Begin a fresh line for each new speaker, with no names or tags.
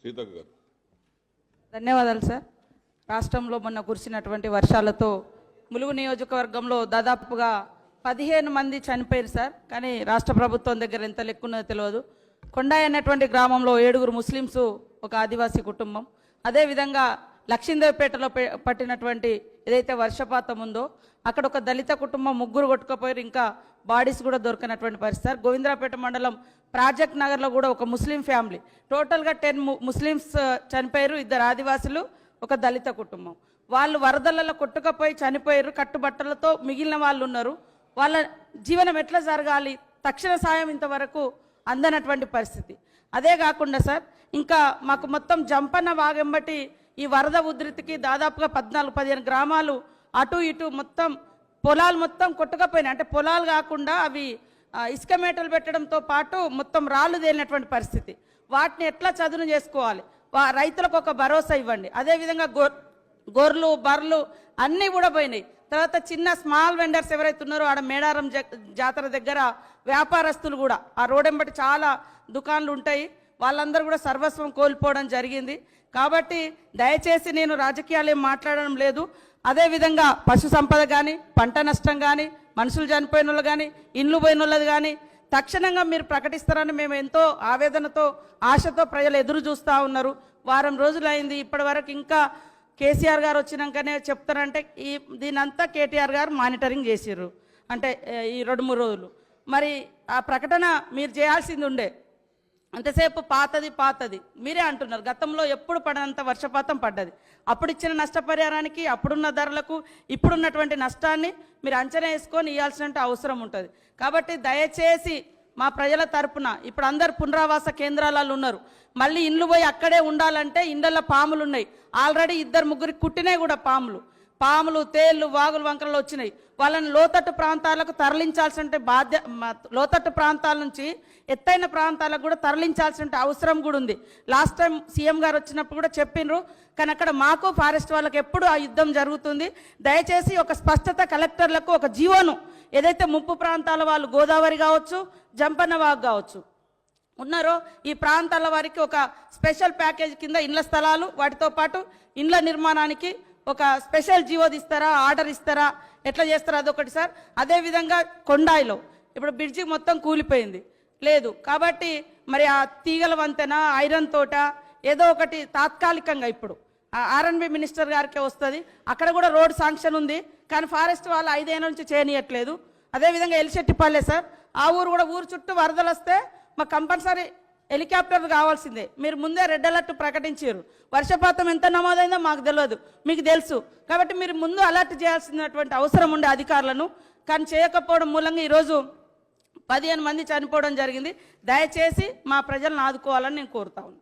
సీతక్క గారు.
ధన్యవాదాలు సార్. రాష్ట్రంలో మొన్న కురిసినటువంటి వర్షాలతో ములుగు నియోజకవర్గంలో దాదాపుగా 15 మంది చనిపోయారు సార్. కానీ రాష్ట్ర ప్రభుత్వం దగ్గర ఎంత లెక్కున్నదో తెలియదు. కొండాయి అనేటువంటి గ్రామంలో 7 ముస్లిమ్స్, ఒక ఆదివాసీ కుటుంబం. అదేవిధంగా లక్ష్మీదేవిపేటలో పట్టినటువంటి ఏదైతే వర్షపాతం ఉందో అక్కడ ఒక దళిత కుటుంబం 3 కొట్టుకుపోయారు. ఇంకా బాడీస్ కూడా దొరకనటువంటి పరిస్థితి సార్. గోవిందరాపేట మండలం ప్రాజెక్ట్ నగర్లో కూడా ఒక ముస్లిం ఫ్యామిలీ, టోటల్గా 10 ముస్లిమ్స్ చనిపోయారు, 2 ఆదివాసులు, ఒక దళిత కుటుంబం. వాళ్ళు వరదలలో కొట్టుకుపోయి చనిపోయారు. కట్టుబట్టలతో మిగిలిన వాళ్ళు ఉన్నారు. వాళ్ళ జీవనం ఎట్లా జరగాలి, తక్షణ సాయం ఇంతవరకు అందనటువంటి పరిస్థితి. అదే కాకుండా సార్, ఇంకా మాకు మొత్తం జంపన్న వాగెంబటి ఈ వరద ఉధృతికి దాదాపుగా 14-15 గ్రామాలు అటు ఇటు మొత్తం పొలాలు మొత్తం కొట్టుకపోయినాయి. అంటే పొలాలు కాకుండా అవి ఇసుక మేటలు పెట్టడంతో పాటు మొత్తం రాళ్ళు తేలినటువంటి పరిస్థితి. వాటిని ఎట్లా చదును చేసుకోవాలి, రైతులకు ఒక భరోసా ఇవ్వండి. అదేవిధంగా గొర్రెలు బర్రెలు అన్నీ కూడా పోయినాయి. తర్వాత చిన్న స్మాల్ వెండర్స్ ఎవరైతే ఉన్నారో ఆడ మేడారం జాతర దగ్గర వ్యాపారస్తులు కూడా, ఆ రోడెంబటి చాలా దుకాణాలు ఉంటాయి, వాళ్ళందరూ కూడా సర్వస్వం కోల్పోవడం జరిగింది. కాబట్టి దయచేసి నేను రాజకీయాలు ఏం మాట్లాడడం లేదు. అదేవిధంగా పశు సంపద కానీ, పంట నష్టం కానీ, మనుషులు చనిపోయిన వాళ్ళు కానీ, ఇండ్లు పోయిన వాళ్ళది కానీ తక్షణంగా మీరు ప్రకటిస్తారని మేము ఎంతో ఆవేదనతో, ఆశతో ప్రజలు ఎదురు చూస్తూ ఉన్నారు. వారం రోజులు అయింది, ఇప్పటి వరకు ఇంకా కేసీఆర్ గారు వచ్చినాకనే చెప్తారంటే దీనంతా కేటీఆర్ గారు మానిటరింగ్ చేసిర్రు. అంటే ఈ 2-3 రోజులు మరి ఆ ప్రకటన మీరు చేయాల్సింది ఉండే. అంతసేపు పాతది మీరే అంటున్నారు. గతంలో ఎప్పుడు పడనంత వర్షపాతం పడ్డది. అప్పుడు ఇచ్చిన నష్టపరిహారానికి, అప్పుడున్న ధరలకు, ఇప్పుడున్నటువంటి నష్టాన్ని మీరు అంచనా వేసుకొని ఇవ్వాల్సిన అవసరం ఉంటుంది. కాబట్టి దయచేసి మా ప్రజల తరపున ఇప్పుడు అందరు పునరావాస కేంద్రాలలో ఉన్నారు. మళ్ళీ ఇండ్లు పోయి అక్కడే ఉండాలంటే ఇండ్లలో పాములు ఉన్నాయి. ఆల్రెడీ 2-3 కుట్టినాయి కూడా పాములు, తేళ్లు, వాగులు, వంకరలు వచ్చినాయి. వాళ్ళని లోతట్టు ప్రాంతాలకు తరలించాల్సిన లోతట్టు ప్రాంతాల నుంచి ఎత్తైన ప్రాంతాలకు కూడా తరలించాల్సిన అవసరం కూడా ఉంది. లాస్ట్ టైం సీఎం గారు వచ్చినప్పుడు కూడా చెప్పిండ్రు. కానీ అక్కడ మాకు ఫారెస్ట్ వాళ్ళకి ఎప్పుడు ఆ యుద్ధం జరుగుతుంది. దయచేసి ఒక స్పష్టత కలెక్టర్లకు, ఒక జీవోను ఏదైతే ముంపు ప్రాంతాల వాళ్ళు గోదావరి కావచ్చు, జంపన్న వాగు కావచ్చు ఉన్నారో ఈ ప్రాంతాల వారికి ఒక స్పెషల్ ప్యాకేజ్ కింద ఇండ్ల స్థలాలు, వాటితో పాటు ఇండ్ల నిర్మాణానికి ఒక స్పెషల్ జీవో ఇస్తారా, ఆర్డర్ ఇస్తారా, ఎట్లా చేస్తారా అదొకటి సార్. అదేవిధంగా కొండాయిలో ఇప్పుడు బ్రిడ్జి మొత్తం కూలిపోయింది లేదు. కాబట్టి మరి ఆ తీగల వంతెన, ఐరన్ తోట ఏదో ఒకటి తాత్కాలికంగా ఇప్పుడు ఆర్ఎన్బి మినిస్టర్ గారికే వస్తుంది. అక్కడ కూడా రోడ్ శాంక్షన్ ఉంది, కానీ ఫారెస్ట్ వాళ్ళు 5 ఏళ్ళ నుంచి చేయనీయట్లేదు. అదేవిధంగా ఎలిశెట్టిపల్లె సార్, ఆ ఊరు కూడా ఊరు చుట్టూ వరదలు వస్తే మాకు కంపల్సరీ హెలికాప్టర్ కావాల్సిందే. మీరు ముందే రెడ్ అలర్ట్ ప్రకటించారు. వర్షపాతం ఎంత నమోదైందో మాకు తెలియదు, మీకు తెలుసు. కాబట్టి మీరు ముందు అలర్ట్ చేయాల్సినటువంటి అవసరం ఉండే అధికారులను, కానీ చేయకపోవడం మూలంగా ఈరోజు 15 మంది చనిపోవడం జరిగింది. దయచేసి మా ప్రజలను ఆదుకోవాలని నేను కోరుతా ఉన్నాను.